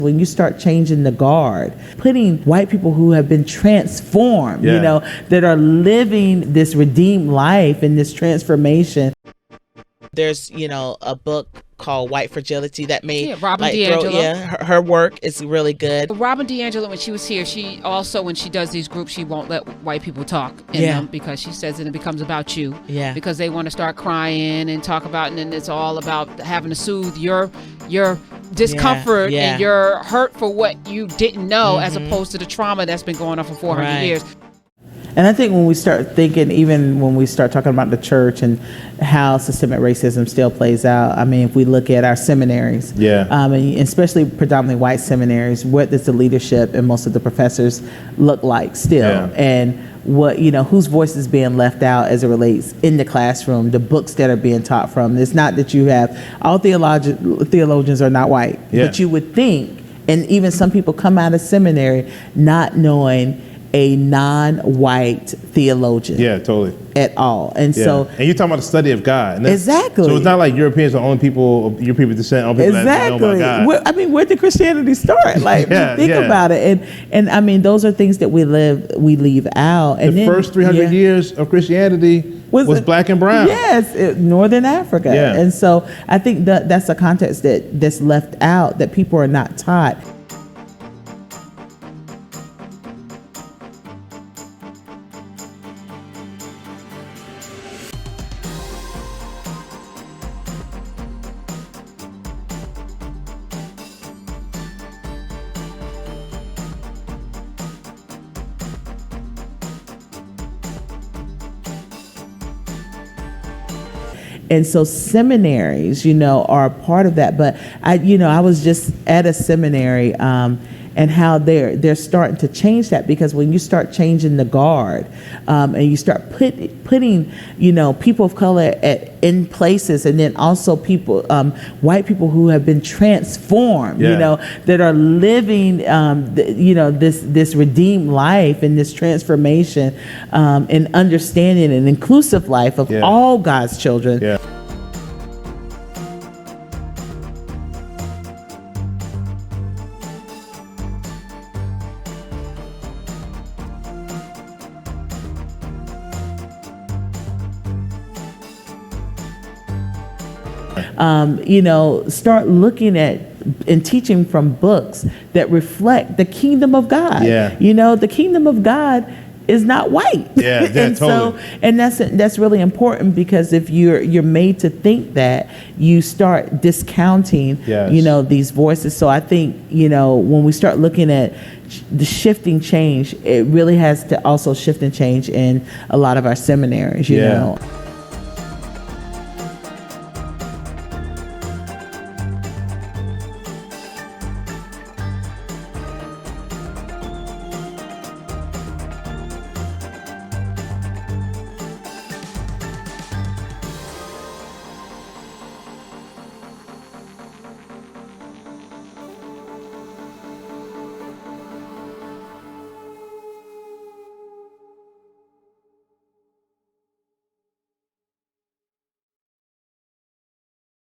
When you start changing the guard, putting white people who have been transformed, that are living this redeemed life and this transformation. There's, a book called White Fragility that made Robin DiAngelo. Her work is really good. Robin DiAngelo, when she was here, she also, when she does these groups, she won't let white people talk in them because she says that it becomes about you. Yeah. Because they want to start crying and talk about, and then it's all about having to soothe your discomfort and your hurt for what you didn't know, as opposed to the trauma that's been going on for 400 years. And I think when we start thinking, even when we start talking about the church and how systemic racism still plays out, I mean, if we look at our seminaries, and especially predominantly white seminaries, what does the leadership and most of the professors look like still? And what, whose voice is being left out as it relates in the classroom, the books that are being taught from. It's not that you have, all theologians are not white, but you would think, and even some people come out of seminary not knowing a non-white theologian. Yeah, totally. At all. And so... And you're talking about the study of God. And exactly. So it's not like Europeans are the only people, European descent, only people that know about God. Where did Christianity start? Like, think about it. And I mean, those are things that we leave out. And the first 300 years of Christianity was black and brown. Yes, Northern Africa. Yeah. And so I think that's a context that's left out, that people are not taught. And so seminaries, are a part of that. But I was just at a seminary, and how they're starting to change that, because when you start changing the guard, and you start putting people of color in places, and then also people, white people who have been transformed, that are living this redeemed life and this transformation, and understanding an inclusive life of all God's children. Start looking at and teaching from books that reflect the kingdom of God. The kingdom of God is not white. And totally. That's really important, because if you're made to think that, you start discounting these voices. So I think when we start looking at the shifting change, it really has to also shift and change in a lot of our seminaries. You know.